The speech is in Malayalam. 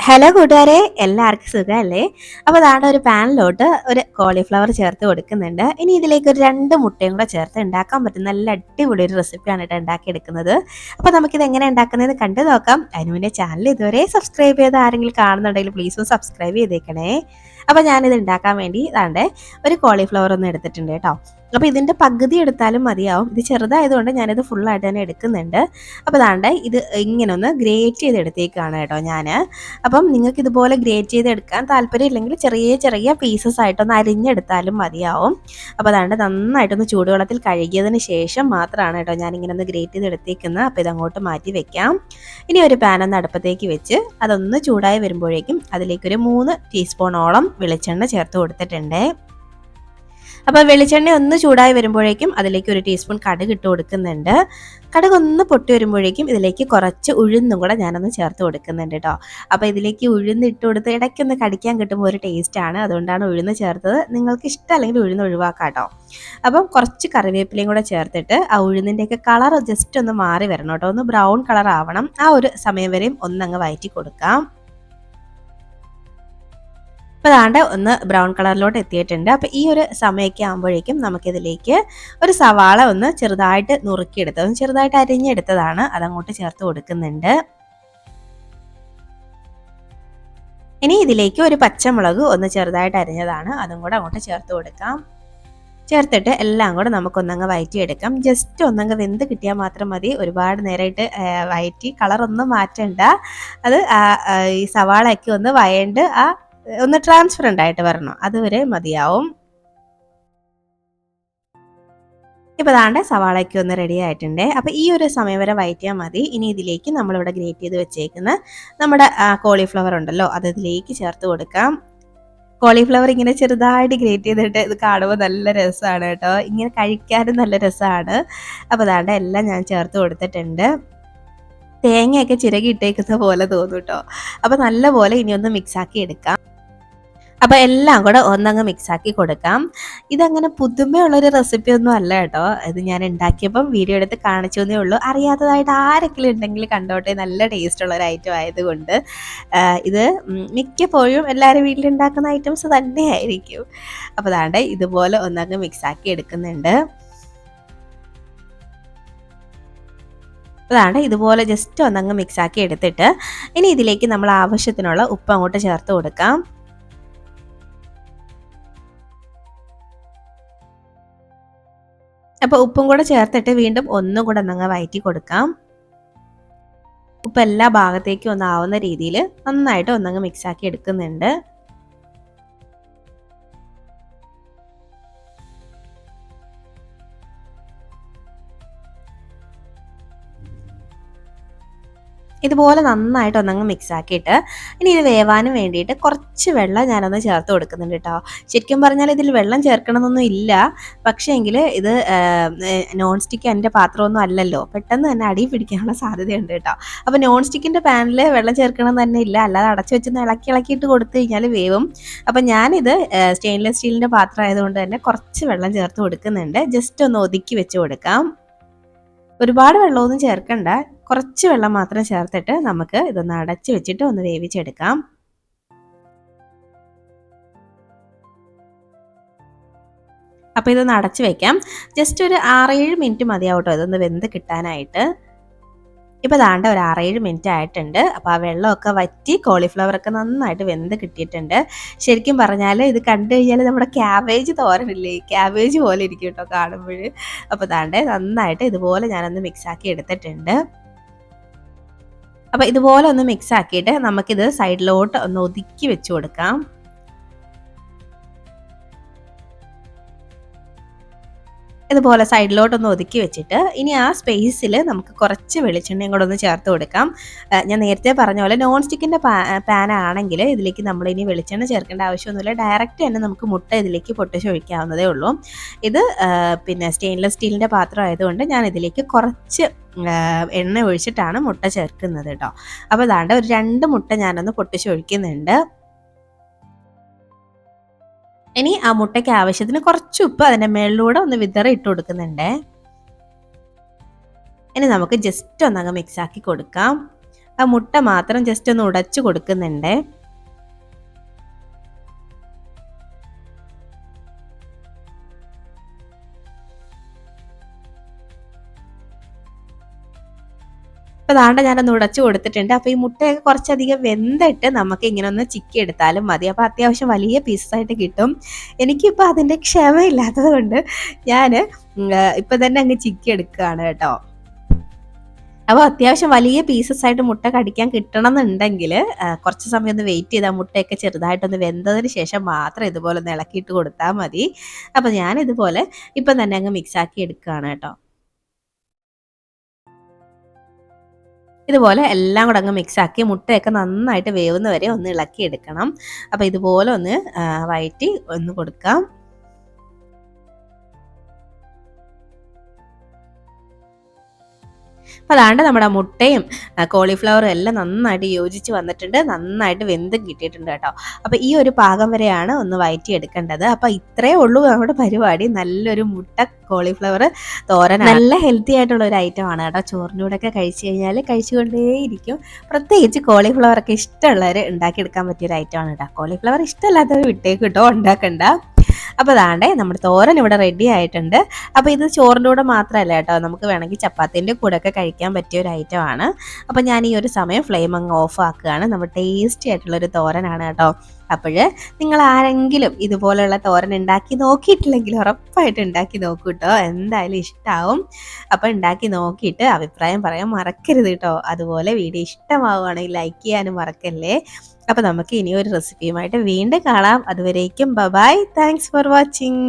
ഹലോ കൂട്ടുകാരെ, എല്ലാവർക്കും സുഖമല്ലേ? അപ്പോൾ അതാണ് ഒരു പാനിലോട്ട് ഒരു കോളിഫ്ലവർ ചേർത്ത് കൊടുക്കുന്നുണ്ട്. ഇനി ഇതിലേക്ക് ഒരു 2 മുട്ടയും കൂടെ ചേർത്ത് ഉണ്ടാക്കാൻ പറ്റുന്ന നല്ല അടിപൊളി ഒരു റെസിപ്പിയാണ് കേട്ടോ ഉണ്ടാക്കിയെടുക്കുന്നത്. അപ്പോൾ നമുക്കിത് എങ്ങനെ ഉണ്ടാക്കുന്നതെന്ന് കണ്ടു നോക്കാം. അതിന് മുന്നേ ചാനൽ ഇതുവരെ സബ്സ്ക്രൈബ് ചെയ്ത് ആരെങ്കിലും കാണുന്നുണ്ടെങ്കിൽ പ്ലീസ് ഒന്ന് സബ്സ്ക്രൈബ് ചെയ്തേക്കണേ. അപ്പോൾ ഞാനിത് ഉണ്ടാക്കാൻ വേണ്ടി ഇതാണ്ട് ഒരു കോളിഫ്ലവർ ഒന്ന് എടുത്തിട്ടുണ്ട് കേട്ടോ. അപ്പോൾ ഇതിൻ്റെ പകുതി എടുത്താലും മതിയാവും. ഇത് ചെറുതായതുകൊണ്ട് ഞാനിത് ഫുള്ളായിട്ട് തന്നെ എടുക്കുന്നുണ്ട്. അപ്പോൾ അതാണ്ട് ഇത് ഇങ്ങനെ ഒന്ന് ഗ്രേറ്റ് ചെയ്തെടുത്തേക്കാണ് കേട്ടോ ഞാൻ. അപ്പം നിങ്ങൾക്ക് ഇതുപോലെ ഗ്രേറ്റ് ചെയ്തെടുക്കാൻ താല്പര്യമില്ലെങ്കിൽ ചെറിയ ചെറിയ പീസസ് ആയിട്ടൊന്ന് അരിഞ്ഞെടുത്താലും മതിയാവും. അപ്പോൾ അതാണ്ട് നന്നായിട്ടൊന്ന് ചൂടുവെള്ളത്തിൽ കഴുകിയതിന് ശേഷം മാത്രമാണ് കേട്ടോ ഞാനിങ്ങനെ ഒന്ന് ഗ്രേറ്റ് ചെയ്തെടുത്തേക്കുന്നത്. അപ്പോൾ ഇതങ്ങോട്ട് മാറ്റി വെക്കാം. ഇനി ഒരു പാൻ ഒന്ന് അടുപ്പത്തേക്ക് വെച്ച് അതൊന്ന് ചൂടായി വരുമ്പോഴേക്കും അതിലേക്കൊരു 3 ടീസ്പൂണോളം വെളിച്ചെണ്ണ ചേർത്ത് കൊടുത്തിട്ടുണ്ട്. അപ്പോൾ വെളിച്ചെണ്ണ ഒന്ന് ചൂടായി വരുമ്പോഴേക്കും അതിലേക്ക് 1 ടീസ്പൂൺ കടുക് ഇട്ട് കൊടുക്കുന്നുണ്ട്. കടുക് ഒന്ന് പൊട്ടി വരുമ്പോഴേക്കും ഇതിലേക്ക് കുറച്ച് ഉഴുന്നും കൂടെ ഞാനൊന്ന് ചേർത്ത് കൊടുക്കുന്നുണ്ട് കേട്ടോ. അപ്പോൾ ഇതിലേക്ക് ഉഴുന്ന് ഇട്ട് കൊടുത്ത് ഇടയ്ക്കൊന്ന് കടിക്കാൻ കിട്ടുമ്പോൾ ഒരു ടേസ്റ്റാണ്, അതുകൊണ്ടാണ് ഉഴുന്ന് ചേർത്തത്. നിങ്ങൾക്ക് ഇഷ്ടമല്ലെങ്കിൽ ഉഴുന്ന് ഒഴിവാക്കാം കേട്ടോ. അപ്പം കുറച്ച് കറിവേപ്പിലയും കൂടെ ചേർത്തിട്ട് ആ ഉഴുന്നിൻ്റെയൊക്കെ കളർ ജസ്റ്റ് ഒന്ന് മാറി വരണം കേട്ടോ, ഒന്ന് ബ്രൗൺ കളർ ആവണം. ആ ഒരു സമയം വരെയും ഒന്നങ്ങ് വഴറ്റി കൊടുക്കാം. അപ്പോൾ അതാണ്ട് ഒന്ന് ബ്രൗൺ കളറിലോട്ട് എത്തിയിട്ടുണ്ട്. അപ്പോൾ ഈ ഒരു സമയമൊക്കെ ആകുമ്പോഴേക്കും നമുക്കിതിലേക്ക് ഒരു സവാള ഒന്ന് ചെറുതായിട്ട് നുറുക്കിയെടുത്തത്, ചെറുതായിട്ട് അരിഞ്ഞെടുത്തതാണ്, അതങ്ങോട്ട് ചേർത്ത് കൊടുക്കുന്നുണ്ട്. ഇനി ഇതിലേക്ക് ഒരു പച്ചമുളക് ഒന്ന് ചെറുതായിട്ട് അരിഞ്ഞതാണ്, അതും കൂടെ അങ്ങോട്ട് ചേർത്ത് കൊടുക്കാം. ചേർത്തിട്ട് എല്ലാം കൂടെ നമുക്കൊന്നങ്ങ് വഴറ്റിയെടുക്കാം. ജസ്റ്റ് ഒന്നങ്ങ് വെന്ത് കിട്ടിയാൽ മാത്രം മതി, ഒരുപാട് നേരമായിട്ട് വഴറ്റി കളറൊന്നും മാറ്റണ്ട. അത് ഈ സവാളയൊക്കെ ഒന്ന് വഴണ്ട് ഒന്ന് ട്രാൻസ്പെറൻ്റ് ആയിട്ട് വരണം, അതുവരെ മതിയാവും. ഇപ്പോൾ ദാണ്ടെ സവാളയ്ക്ക് ഒന്ന് റെഡി ആയിട്ടുണ്ട്. അപ്പോൾ ഈ ഒരു സമയം വരെ വഴറ്റിയാൽ മതി. ഇനി ഇതിലേക്ക് നമ്മളിവിടെ ഗ്രേറ്റ് ചെയ്ത് വെച്ചേക്കുന്ന നമ്മുടെ കോളിഫ്ലവർ ഉണ്ടല്ലോ, അത് ഇതിലേക്ക് ചേർത്ത് കൊടുക്കാം. കോളിഫ്ലവർ ഇങ്ങനെ ചെറുതായിട്ട് ഗ്രേറ്റ് ചെയ്തിട്ട് ഇത് കാണുമ്പോൾ നല്ല രസമാണ് കേട്ടോ, ഇങ്ങനെ കഴിക്കാനും നല്ല രസമാണ്. അപ്പോൾ ദാണ്ടെ എല്ലാം ഞാൻ ചേർത്ത് കൊടുത്തിട്ടുണ്ട്. തേങ്ങയൊക്കെ ചിരകി ഇട്ടേക്കുന്ന പോലെ തോന്നും കേട്ടോ. അപ്പോൾ നല്ലപോലെ ഇനി ഒന്ന് മിക്സാക്കി എടുക്കാം. അപ്പോൾ എല്ലാം കൂടെ ഒന്നങ്ങ് മിക്സാക്കി കൊടുക്കാം. ഇതങ്ങനെ പുതുമയുള്ളൊരു റെസിപ്പി ഒന്നും അല്ല കേട്ടോ, ഇത് ഞാൻ ഉണ്ടാക്കിയപ്പം വീഡിയോ എടുത്ത് കാണിച്ചു എന്നേ ഉള്ളൂ. അറിയാത്തതായിട്ട് ആരെങ്കിലും ഉണ്ടെങ്കിൽ കണ്ടോട്ടെ, നല്ല ടേസ്റ്റുള്ള ഒരു ഐറ്റം ആയതുകൊണ്ട്. ഇത് മിക്കപ്പോഴും എല്ലാവരും വീട്ടിലുണ്ടാക്കുന്ന ഐറ്റംസ് തന്നെയായിരിക്കും. അപ്പോൾ അതാണ്ട് ഇതുപോലെ ഒന്നങ്ങ് മിക്സാക്കി എടുക്കുന്നുണ്ട്. അതാണ് ഇതുപോലെ ജസ്റ്റ് ഒന്നങ്ങ് മിക്സാക്കി എടുത്തിട്ട് ഇനി ഇതിലേക്ക് നമ്മൾ ആവശ്യത്തിനുള്ള ഉപ്പ് അങ്ങോട്ട് ചേർത്ത് കൊടുക്കാം. അപ്പോൾ ഉപ്പും കൂടെ ചേർത്തിട്ട് വീണ്ടും ഒന്നും കൂടെ ഒന്നങ്ങ് വഴറ്റി കൊടുക്കാം. ഉപ്പ് എല്ലാ ഭാഗത്തേക്കും ഒന്നാവുന്ന രീതിയിൽ നന്നായിട്ട് ഒന്നങ്ങ് മിക്സാക്കി എടുക്കുന്നുണ്ട്. ഇതുപോലെ നന്നായിട്ട് ഒന്നങ്ങ് മിക്സ് ആക്കിയിട്ട് ഇനി ഇത് വേവാനും വേണ്ടിയിട്ട് കുറച്ച് വെള്ളം ഞാനൊന്ന് ചേർത്ത് കൊടുക്കുന്നുണ്ട് കേട്ടോ. ശരിക്കും പറഞ്ഞാൽ ഇതിൽ വെള്ളം ചേർക്കണമെന്നൊന്നും ഇല്ല, പക്ഷേ എങ്കിൽ ഇത് നോൺ സ്റ്റിക്ക് എൻ്റെ പാത്രമൊന്നും അല്ലല്ലോ, പെട്ടെന്ന് തന്നെ അടി പിടിക്കാനുള്ള സാധ്യതയുണ്ട് കേട്ടോ. അപ്പോൾ നോൺ സ്റ്റിക്കിൻ്റെ പാനിൽ വെള്ളം ചേർക്കണം തന്നെ ഇല്ല, അല്ലാതെ അടച്ചു വെച്ച് ഇളക്കിയിട്ട് കൊടുത്തു കഴിഞ്ഞാൽ വേവും. അപ്പം ഞാനിത് സ്റ്റെയിൻലെസ് സ്റ്റീലിൻ്റെ പാത്രം ആയതുകൊണ്ട് തന്നെ കുറച്ച് വെള്ളം ചേർത്ത് കൊടുക്കുന്നുണ്ട്. ജസ്റ്റ് ഒന്ന് ഒതുക്കി വെച്ച് കൊടുക്കാം. ഒരുപാട് വെള്ളമൊന്നും ചേർക്കണ്ട, കുറച്ച് വെള്ളം മാത്രം ചേർത്തിട്ട് നമുക്ക് ഇതൊന്ന് അടച്ചു വെച്ചിട്ട് ഒന്ന് വേവിച്ചെടുക്കാം. അപ്പോൾ ഇതൊന്ന് അടച്ചു വെക്കാം. ജസ്റ്റ് ഒരു 6-7 മിനിറ്റ് മതിയാവട്ടോ ഇതൊന്ന് വെന്ത് കിട്ടാനായിട്ട്. ഇപ്പോൾ ദാണ്ട ഒരു 6-7 മിനിറ്റ് ആയിട്ടുണ്ട്. അപ്പോൾ ആ വെള്ളമൊക്കെ വറ്റി കോളിഫ്ലവറൊക്കെ നന്നായിട്ട് വെന്ത് കിട്ടിയിട്ടുണ്ട്. ശരിക്കും പറഞ്ഞാൽ ഇത് കണ്ടു കഴിഞ്ഞാൽ നമ്മുടെ ക്യാബേജ് തോരനില്ലേ, ക്യാബേജ് പോലെ ഇരിക്കും കേട്ടോ കാണുമ്പോൾ. അപ്പോൾ ദാണ്ടെ നന്നായിട്ട് ഇതുപോലെ ഞാനൊന്ന് മിക്സാക്കി എടുത്തിട്ടുണ്ട്. അപ്പോൾ ഇതുപോലെ ഒന്ന് മിക്സ് ആക്കിയിട്ട് നമുക്കിത് സൈഡിലോട്ട് ഒന്ന് ഒതുക്കി വെച്ച് കൊടുക്കാം. ഇതുപോലെ സൈഡിലോട്ടൊന്ന് ഒതുക്കി വെച്ചിട്ട് ഇനി ആ സ്പേസിൽ നമുക്ക് കുറച്ച് വെളിച്ചെണ്ണയും കൂടെ ഒന്ന് ചേർത്ത് കൊടുക്കാം. ഞാൻ നേരത്തെ പറഞ്ഞ പോലെ നോൺ സ്റ്റിക്കിൻ്റെ പാൻ ആണെങ്കിൽ ഇതിലേക്ക് നമ്മൾ ഇനി വെളിച്ചെണ്ണ ചേർക്കേണ്ട ആവശ്യമൊന്നുമില്ല, ഡയറക്റ്റ് തന്നെ നമുക്ക് മുട്ട ഇതിലേക്ക് പൊട്ടിച്ചൊഴിക്കാവുന്നതേ ഉള്ളൂ. ഇത് പിന്നെ സ്റ്റെയിൻലെസ് സ്റ്റീലിൻ്റെ പാത്രം ആയതുകൊണ്ട് ഞാൻ ഇതിലേക്ക് കുറച്ച് എണ്ണ ഒഴിച്ചിട്ടാണ് മുട്ട ചേർക്കുന്നത് കേട്ടോ. അപ്പോൾ അതാണ്ട് ഒരു 2 മുട്ട ഞാനൊന്ന് പൊട്ടിച്ചൊഴിക്കുന്നുണ്ട്. ഇനി ആ മുട്ടയ്ക്ക് ആവശ്യത്തിന് കുറച്ച് ഉപ്പ് അതിൻ്റെ മേളിലൂടെ ഒന്ന് വിതറി ഇട്ട് കൊടുക്കുന്നുണ്ട്. ഇനി നമുക്ക് ജസ്റ്റ് ഒന്നങ്ങ് മിക്സാക്കി കൊടുക്കാം. ആ മുട്ട മാത്രം ജസ്റ്റ് ഒന്ന് ഉടച്ചു കൊടുക്കുന്നുണ്ട്. അപ്പോൾ ദാണ്ട ഞാനൊന്ന് ഉടച്ചു കൊടുത്തിട്ടുണ്ട്. അപ്പോൾ ഈ മുട്ടയൊക്കെ കുറച്ചധികം വെന്തിട്ട് നമുക്ക് ഇങ്ങനെ ഒന്ന് ചിക്കി എടുത്താലും മതി. അപ്പോൾ അത്യാവശ്യം വലിയ പീസസായിട്ട് കിട്ടും. എനിക്കിപ്പോൾ അതിൻ്റെ ക്ഷമയില്ലാത്തത് കൊണ്ട് ഞാൻ ഇപ്പം തന്നെ അങ്ങ് ചിക്കി എടുക്കുകയാണ് കേട്ടോ. അപ്പോൾ അത്യാവശ്യം വലിയ പീസസ് ആയിട്ട് മുട്ട കടിക്കാൻ കിട്ടണം എന്നുണ്ടെങ്കിൽ കുറച്ച് സമയം ഒന്ന് വെയിറ്റ് ചെയ്താൽ മുട്ടയൊക്കെ ചെറുതായിട്ടൊന്ന് വെന്തതിന് ശേഷം മാത്രം ഇതുപോലെ ഒന്ന് ഇളക്കിയിട്ട് കൊടുത്താൽ മതി. അപ്പോൾ ഞാനിതുപോലെ ഇപ്പം തന്നെ അങ്ങ് മിക്സാക്കി എടുക്കുകയാണ് കേട്ടോ. ഇതുപോലെ എല്ലാം കൂടെ അങ്ങ് മിക്സാക്കി മുട്ടയൊക്കെ നന്നായിട്ട് വേവുന്ന വരെ ഒന്ന് ഇളക്കി എടുക്കണം. അപ്പോൾ ഇതുപോലെ ഒന്ന് വഴറ്റി ഒന്ന് കൊടുക്കാം. അപ്പോൾ അതാണ്ട് നമ്മുടെ മുട്ടയും കോളിഫ്ലവറും എല്ലാം നന്നായിട്ട് യോജിച്ച് വന്നിട്ടുണ്ട്. നന്നായിട്ട് വെന്തും കിട്ടിയിട്ടുണ്ട് കേട്ടോ. അപ്പോൾ ഈ ഒരു പാകം വരെയാണ് ഒന്ന് വഴറ്റി എടുക്കേണ്ടത്. അപ്പോൾ ഇത്രയേ ഉള്ളൂ നമ്മുടെ പരിപാടി. നല്ലൊരു മുട്ട കോളിഫ്ലവർ തോരൻ, നല്ല ഹെൽത്തി ആയിട്ടുള്ള ഒരു ഐറ്റം ആണ് കേട്ടോ. ചോറിൻ്റെ കൂടെയൊക്കെ കഴിച്ചു കഴിഞ്ഞാൽ കഴിച്ചുകൊണ്ടേയിരിക്കും. പ്രത്യേകിച്ച് കോളിഫ്ലവർ ഒക്കെ ഇഷ്ടമുള്ളവർ ഉണ്ടാക്കിയെടുക്കാൻ പറ്റിയൊരു ഐറ്റം ആണ് കേട്ടോ. കോളിഫ്ലവർ ഇഷ്ടമല്ലാത്തവർ വിട്ടേക്ക് കേട്ടോ, ഉണ്ടാക്കണ്ട. അപ്പോൾ അതാണ്ടേ നമ്മുടെ തോരൻ ഇവിടെ റെഡി ആയിട്ടുണ്ട്. അപ്പോൾ ഇത് ചോറിൻ്റെ കൂടെ മാത്രമല്ല കേട്ടോ, നമുക്ക് വേണമെങ്കിൽ ചപ്പാത്തിൻ്റെ കൂടെയൊക്കെ കഴിക്കാൻ പറ്റിയ ഒരു ഐറ്റം ആണ്. അപ്പോൾ ഞാൻ ഈ ഒരു സമയം ഫ്ലെയിം അങ്ങ് ഓഫ് ആക്കുകയാണ്. നമ്മുടെ ടേസ്റ്റി ആയിട്ടുള്ളൊരു തോരനാണ് കേട്ടോ. അപ്പോൾ നിങ്ങൾ ആരെങ്കിലും ഇതുപോലെയുള്ള തോരൻ ഉണ്ടാക്കി നോക്കിയിട്ടില്ലെങ്കിൽ ഉറപ്പായിട്ട് ഉണ്ടാക്കി നോക്കൂ കേട്ടോ, എന്തായാലും ഇഷ്ടമാവും. അപ്പോൾ ഉണ്ടാക്കി നോക്കിയിട്ട് അഭിപ്രായം പറയാൻ മറക്കരുത് കേട്ടോ. അതുപോലെ വീഡിയോ ഇഷ്ടമാവുകയാണെങ്കിൽ ലൈക്ക് ചെയ്യാനും മറക്കല്ലേ. അപ്പോൾ നമുക്ക് ഇനി ഒരു റെസിപ്പിയുമായിട്ട് വീണ്ടും കാണാം. അതുവരേക്കും ബൈ. Thanks for watching.